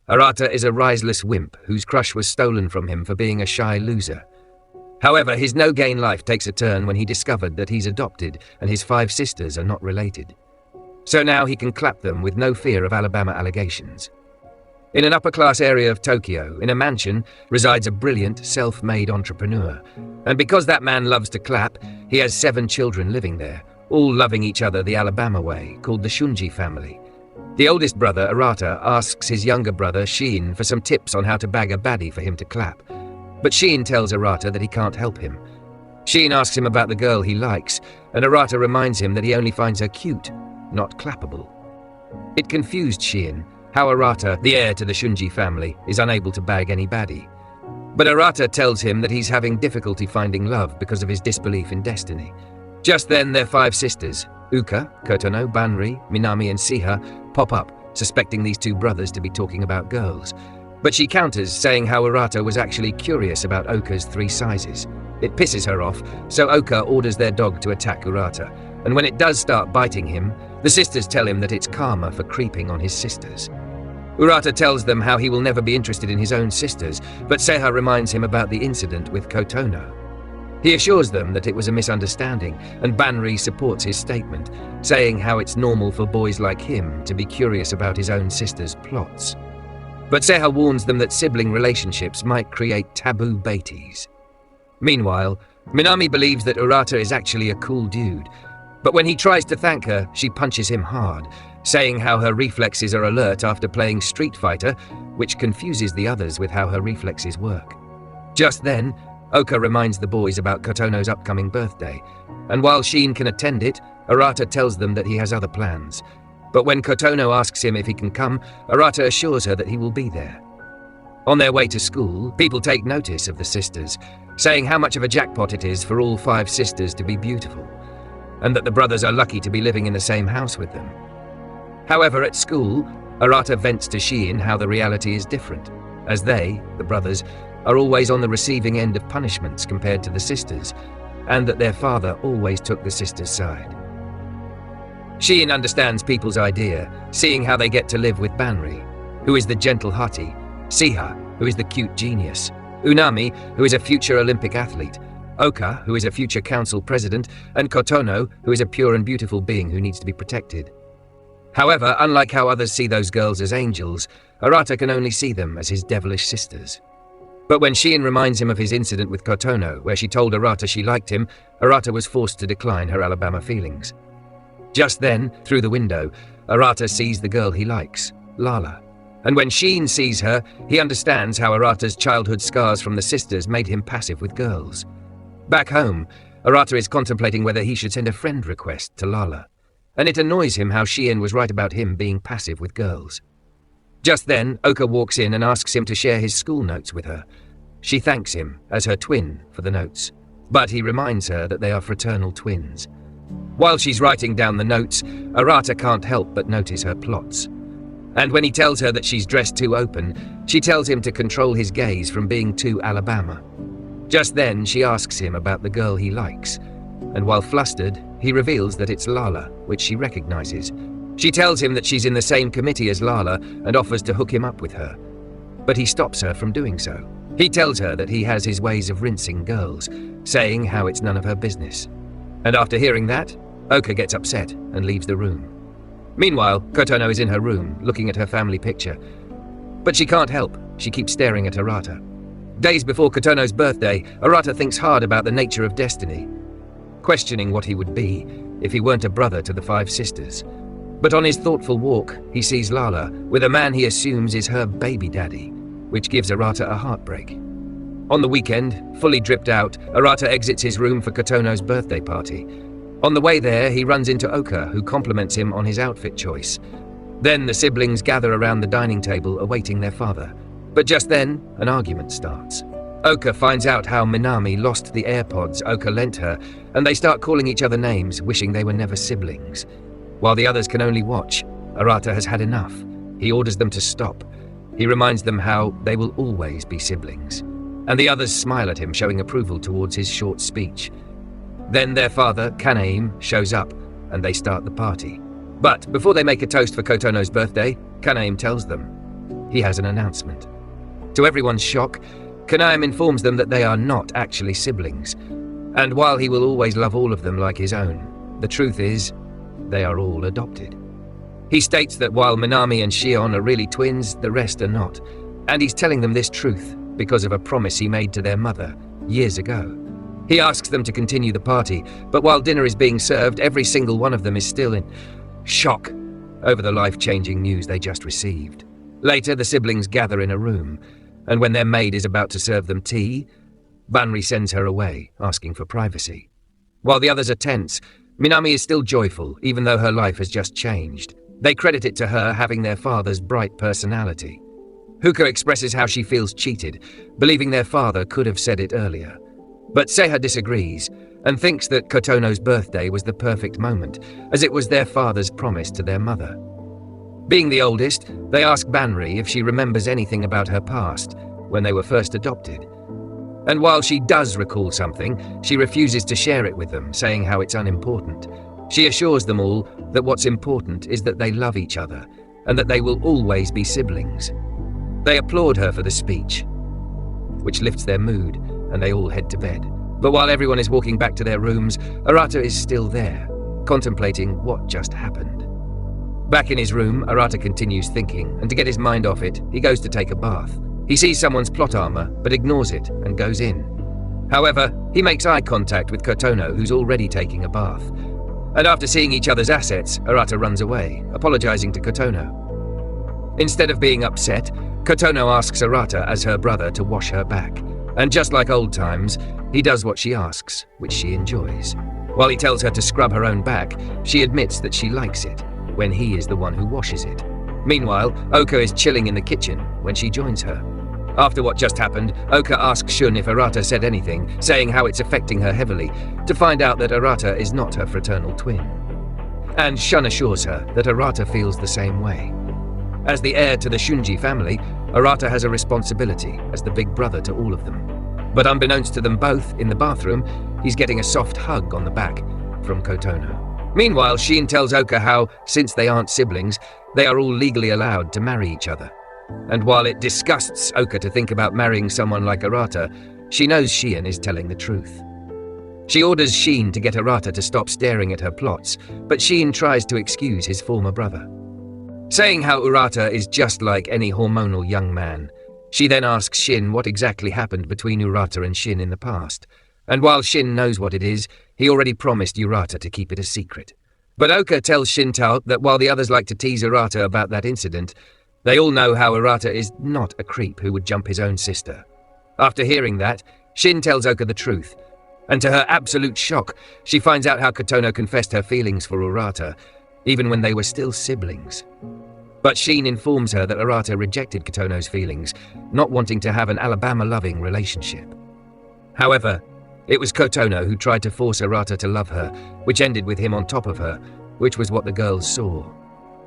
Arata is a riseless wimp whose crush was stolen from him for being a shy loser. However, his no-gain life takes a turn when he discovered that he's adopted and his 5 sisters are not related. So now he can clap them with no fear of Alabama allegations. In an upper-class area of Tokyo, in a mansion, resides a brilliant, self-made entrepreneur. And because that man loves to clap, he has 7 children living there, all loving each other the Alabama way, called the Shunji family. The oldest brother, Arata, asks his younger brother, Shin, for some tips on how to bag a baddie for him to clap. But Shin tells Arata that he can't help him. Shin asks him about the girl he likes, and Arata reminds him that he only finds her cute, not clappable. It confused Shin how Arata, the heir to the Shunji family, is unable to bag any baddie. But Arata tells him that he's having difficulty finding love because of his disbelief in destiny. Just then, their 5 sisters, Uka, Kotono, Banri, Minami and Siha, pop up, suspecting these 2 brothers to be talking about girls. But she counters, saying how Arata was actually curious about Oka's 3 sizes. It pisses her off, so Oka orders their dog to attack Arata, and when it does start biting him, the sisters tell him that it's karma for creeping on his sisters. Arata tells them how he will never be interested in his own sisters, but Seha reminds him about the incident with Kotono. He assures them that it was a misunderstanding, and Banri supports his statement, saying how it's normal for boys like him to be curious about his own sister's plots. But Seha warns them that sibling relationships might create taboo baities. Meanwhile, Minami believes that Arata is actually a cool dude, but when he tries to thank her, she punches him hard, saying how her reflexes are alert after playing Street Fighter, which confuses the others with how her reflexes work. Just then, Oka reminds the boys about Kotono's upcoming birthday, and while Shin can attend it, Arata tells them that he has other plans. But when Kotono asks him if he can come, Arata assures her that he will be there. On their way to school, people take notice of the sisters, saying how much of a jackpot it is for all 5 sisters to be beautiful, and that the brothers are lucky to be living in the same house with them. However, at school, Arata vents to Shin how the reality is different, as they, the brothers, are always on the receiving end of punishments compared to the sisters, and that their father always took the sisters' side. Shin understands people's idea, seeing how they get to live with Banri, who is the gentle hottie, Siha, who is the cute genius, Unami, who is a future Olympic athlete, Oka, who is a future council president, and Kotono, who is a pure and beautiful being who needs to be protected. However, unlike how others see those girls as angels, Arata can only see them as his devilish sisters. But when Shin reminds him of his incident with Kotono, where she told Arata she liked him, Arata was forced to decline her Alabama feelings. Just then, through the window, Arata sees the girl he likes, Lala. And when Shin sees her, he understands how Arata's childhood scars from the sisters made him passive with girls. Back home, Arata is contemplating whether he should send a friend request to Lala, and it annoys him how Shin was right about him being passive with girls. Just then, Oka walks in and asks him to share his school notes with her. She thanks him, as her twin, for the notes, but he reminds her that they are fraternal twins. While she's writing down the notes, Arata can't help but notice her plots. And when he tells her that she's dressed too open, she tells him to control his gaze from being too Alabama. Just then, she asks him about the girl he likes, and while flustered, he reveals that it's Lala, which she recognizes. She tells him that she's in the same committee as Lala and offers to hook him up with her. But he stops her from doing so. He tells her that he has his ways of rinsing girls, saying how it's none of her business. And after hearing that, Oka gets upset and leaves the room. Meanwhile, Kotono is in her room, looking at her family picture. But she can't help, she keeps staring at Arata. Days before Kotono's birthday, Arata thinks hard about the nature of destiny, questioning what he would be if he weren't a brother to the 5 sisters. But on his thoughtful walk, he sees Lala with a man he assumes is her baby daddy, which gives Arata a heartbreak. On the weekend, fully dripped out, Arata exits his room for Kotono's birthday party. On the way there, he runs into Oka, who compliments him on his outfit choice. Then the siblings gather around the dining table awaiting their father. But just then, an argument starts. Oka finds out how Minami lost the AirPods Oka lent her, and they start calling each other names, wishing they were never siblings. While the others can only watch, Arata has had enough. He orders them to stop. He reminds them how they will always be siblings. And the others smile at him, showing approval towards his short speech. Then their father, Kanaim, shows up, and they start the party. But before they make a toast for Kotono's birthday, Kanaim tells them, he has an announcement. To everyone's shock, Kanaim informs them that they are not actually siblings, and while he will always love all of them like his own, the truth is, they are all adopted. He states that while Minami and Shion are really twins, the rest are not, and he's telling them this truth because of a promise he made to their mother years ago. He asks them to continue the party, but while dinner is being served, every single one of them is still in shock over the life-changing news they just received. Later, the siblings gather in a room, and when their maid is about to serve them tea, Banri sends her away, asking for privacy. While the others are tense, Minami is still joyful, even though her life has just changed. They credit it to her having their father's bright personality. Huko expresses how she feels cheated, believing their father could have said it earlier. But Seiha disagrees, and thinks that Kotono's birthday was the perfect moment, as it was their father's promise to their mother. Being the oldest, they ask Banri if she remembers anything about her past, when they were first adopted. And while she does recall something, she refuses to share it with them, saying how it's unimportant. She assures them all that what's important is that they love each other, and that they will always be siblings. They applaud her for the speech, which lifts their mood, and they all head to bed. But while everyone is walking back to their rooms, Arata is still there, contemplating what just happened. Back in his room, Arata continues thinking, and to get his mind off it, he goes to take a bath. He sees someone's plot armor, but ignores it and goes in. However, he makes eye contact with Kotono, who's already taking a bath. And after seeing each other's assets, Arata runs away, apologizing to Kotono. Instead of being upset, Kotono asks Arata as her brother to wash her back. And just like old times, he does what she asks, which she enjoys. While he tells her to scrub her own back, she admits that she likes it, when he is the one who washes it. Meanwhile, Oka is chilling in the kitchen when she joins her. After what just happened, Oka asks Shun if Arata said anything, saying how it's affecting her heavily, to find out that Arata is not her fraternal twin. And Shun assures her that Arata feels the same way. As the heir to the Shunji family, Arata has a responsibility as the big brother to all of them. But unbeknownst to them both, in the bathroom, he's getting a soft hug on the back from Kotono. Meanwhile, Shin tells Oka how, since they aren't siblings, they are all legally allowed to marry each other. And while it disgusts Oka to think about marrying someone like Arata, she knows Shion is telling the truth. She orders Shin to get Arata to stop staring at her plots, but Shin tries to excuse his former brother. Saying how Urata is just like any hormonal young man, she then asks Shin what exactly happened between Urata and Shin in the past. And while Shin knows what it is, he already promised Urata to keep it a secret. But Oka tells Shintao that while the others like to tease Urata about that incident, they all know how Urata is not a creep who would jump his own sister. After hearing that, Shin tells Oka the truth, and to her absolute shock, she finds out how Kotono confessed her feelings for Urata, even when they were still siblings. But Shin informs her that Arata rejected Kotono's feelings, not wanting to have an Alabama-loving relationship. However, it was Kotono who tried to force Arata to love her, which ended with him on top of her, which was what the girls saw.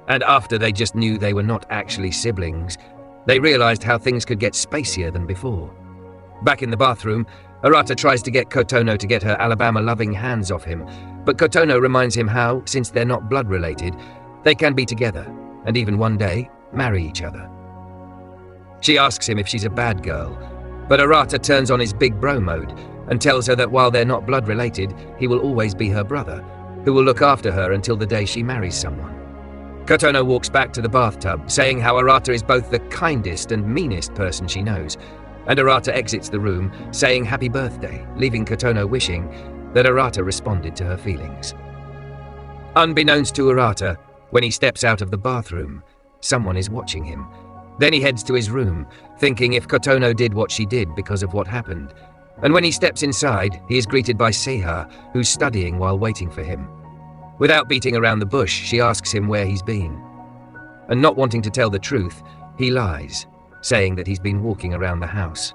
And after they just knew they were not actually siblings, they realized how things could get spacier than before. Back in the bathroom, Arata tries to get Kotono to get her Alabama-loving hands off him, but Kotono reminds him how, since they're not blood-related, they can be together, and even one day, marry each other. She asks him if she's a bad girl, but Arata turns on his big bro mode and tells her that while they're not blood-related, he will always be her brother, who will look after her until the day she marries someone. Kotono walks back to the bathtub, saying how Arata is both the kindest and meanest person she knows, and Arata exits the room, saying happy birthday, leaving Kotono wishing that Arata responded to her feelings. Unbeknownst to Arata, when he steps out of the bathroom, someone is watching him. Then he heads to his room, thinking if Kotono did what she did because of what happened. And when he steps inside, he is greeted by Seiha, who's studying while waiting for him. Without beating around the bush, she asks him where he's been. And not wanting to tell the truth, he lies, saying that he's been walking around the house.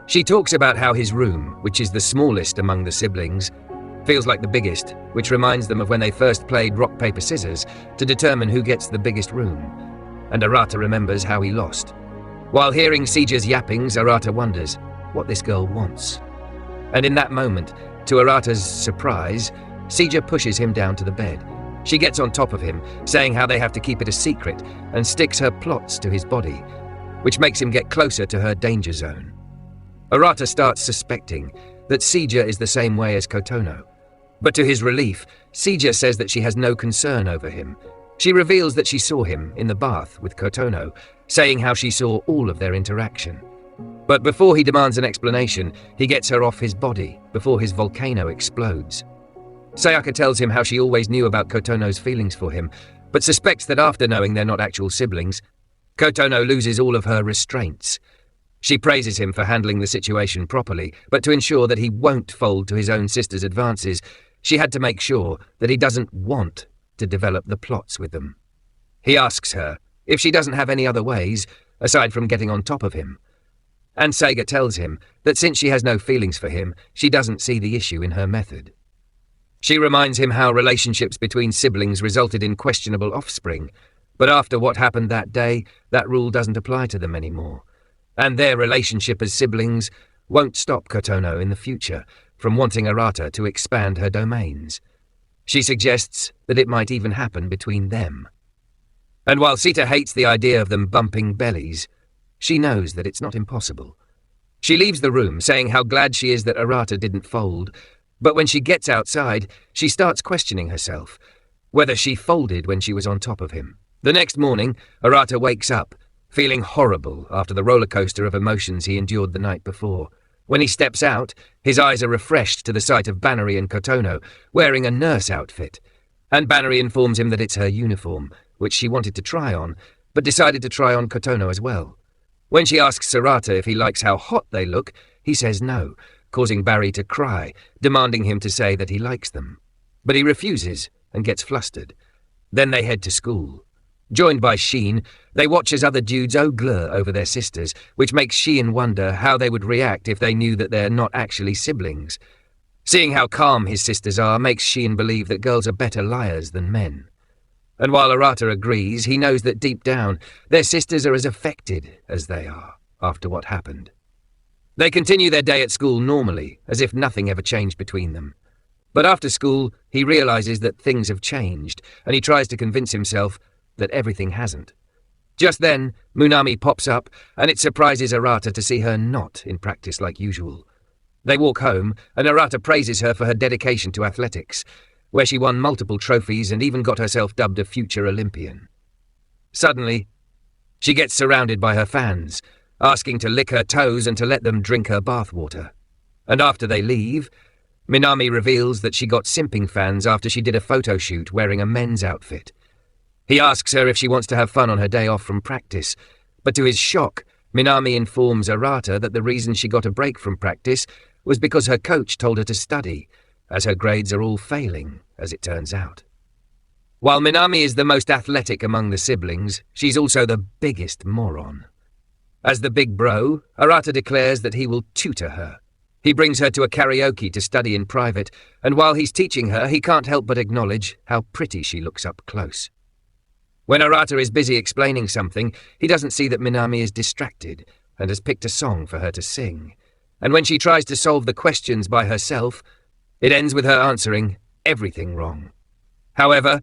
She talks about how his room, which is the smallest among the siblings, feels like the biggest, which reminds them of when they first played rock, paper, scissors to determine who gets the biggest room. And Arata remembers how he lost. While hearing Seija's yappings, Arata wonders what this girl wants. And in that moment, to Arata's surprise, Seija pushes him down to the bed, She gets on top of him, saying how they have to keep it a secret, and sticks her plots to his body, which makes him get closer to her danger zone. Arata starts suspecting that Seija is the same way as Kotono. But to his relief, Seija says that she has no concern over him. She reveals that she saw him in the bath with Kotono, saying how she saw all of their interaction. But before he demands an explanation, he gets her off his body before his volcano explodes. Sayaka tells him how she always knew about Kotono's feelings for him, but suspects that after knowing they're not actual siblings, Kotono loses all of her restraints. She praises him for handling the situation properly, but to ensure that he won't fold to his own sister's advances, she had to make sure that he doesn't want to develop the plots with them. He asks her if she doesn't have any other ways, aside from getting on top of him. And Seiga tells him that since she has no feelings for him, she doesn't see the issue in her method. She reminds him how relationships between siblings resulted in questionable offspring, but after what happened that day, that rule doesn't apply to them anymore. And their relationship as siblings won't stop Kotono in the future from wanting Arata to expand her domains. She suggests that it might even happen between them. And while Sita hates the idea of them bumping bellies, she knows that it's not impossible. She leaves the room saying how glad she is that Arata didn't fold, but when she gets outside, she starts questioning herself, whether she folded when she was on top of him. The next morning, Arata wakes up, feeling horrible after the roller coaster of emotions he endured the night before. When he steps out, his eyes are refreshed to the sight of Bannery and Kotono, wearing a nurse outfit, and Bannery informs him that it's her uniform, which she wanted to try on, but decided to try on Kotono as well. When she asks Arata if he likes how hot they look, he says no, causing Barry to cry, demanding him to say that he likes them. But he refuses and gets flustered. Then they head to school. Joined by Sheen, they watch as other dudes ogle over their sisters, which makes Sheen wonder how they would react if they knew that they're not actually siblings. Seeing how calm his sisters are makes Sheen believe that girls are better liars than men. And while Arata agrees, he knows that deep down, their sisters are as affected as they are after what happened. They continue their day at school normally, as if nothing ever changed between them. But after school, he realizes that things have changed, and he tries to convince himself that everything hasn't. Just then, Munami pops up, and it surprises Arata to see her not in practice like usual. They walk home, and Arata praises her for her dedication to athletics, where she won multiple trophies and even got herself dubbed a future Olympian. Suddenly, she gets surrounded by her fans, asking to lick her toes and to let them drink her bathwater. And after they leave, Minami reveals that she got simping fans after she did a photo shoot wearing a men's outfit. He asks her if she wants to have fun on her day off from practice, but to his shock, Minami informs Arata that the reason she got a break from practice was because her coach told her to study, as her grades are all failing, as it turns out. While Minami is the most athletic among the siblings, she's also the biggest moron. As the big bro, Arata declares that he will tutor her. He brings her to a karaoke to study in private, and while he's teaching her, he can't help but acknowledge how pretty she looks up close. When Arata is busy explaining something, he doesn't see that Minami is distracted and has picked a song for her to sing. And when she tries to solve the questions by herself, it ends with her answering everything wrong. However,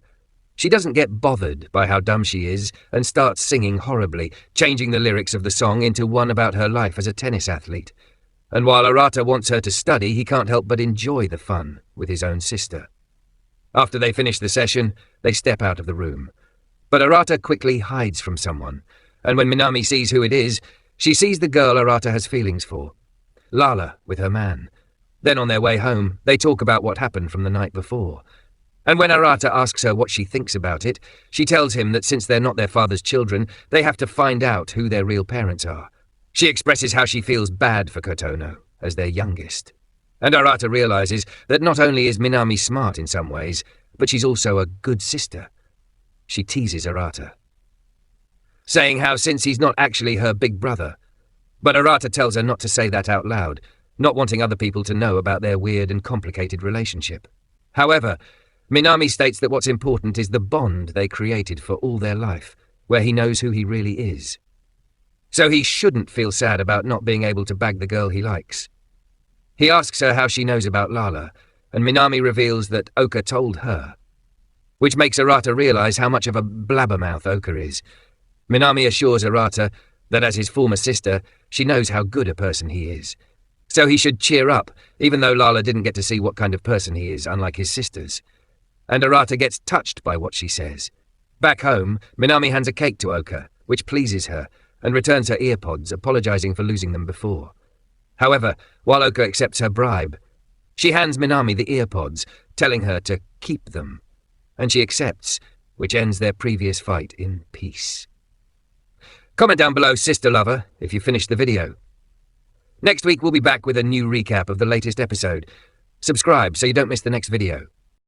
she doesn't get bothered by how dumb she is and starts singing horribly, changing the lyrics of the song into one about her life as a tennis athlete. And while Arata wants her to study, he can't help but enjoy the fun with his own sister. After they finish the session, they step out of the room. But Arata quickly hides from someone, and when Minami sees who it is, she sees the girl Arata has feelings for, Lala with her man. Then on their way home, they talk about what happened from the night before. And when Arata asks her what she thinks about it, she tells him that since they're not their father's children, they have to find out who their real parents are. She expresses how she feels bad for Kotono, as their youngest. And Arata realizes that not only is Minami smart in some ways, but she's also a good sister. She teases Arata, saying how since he's not actually her big brother. But Arata tells her not to say that out loud, not wanting other people to know about their weird and complicated relationship. However, Minami states that what's important is the bond they created for all their life, where he knows who he really is. So he shouldn't feel sad about not being able to bag the girl he likes. He asks her how she knows about Lala, and Minami reveals that Oka told her. which makes Arata realize how much of a blabbermouth Oka is. Minami assures Arata that as his former sister, she knows how good a person he is. So he should cheer up, even though Lala didn't get to see what kind of person he is, unlike his sisters. And Arata gets touched by what she says. Back home, Minami hands a cake to Oka, which pleases her, and returns her earpods, apologizing for losing them before. However, while Oka accepts her bribe, she hands Minami the earpods, telling her to keep them, and she accepts, which ends their previous fight in peace. Comment down below, sister lover, if you finished the video. Next week we'll be back with a new recap of the latest episode. Subscribe so you don't miss the next video.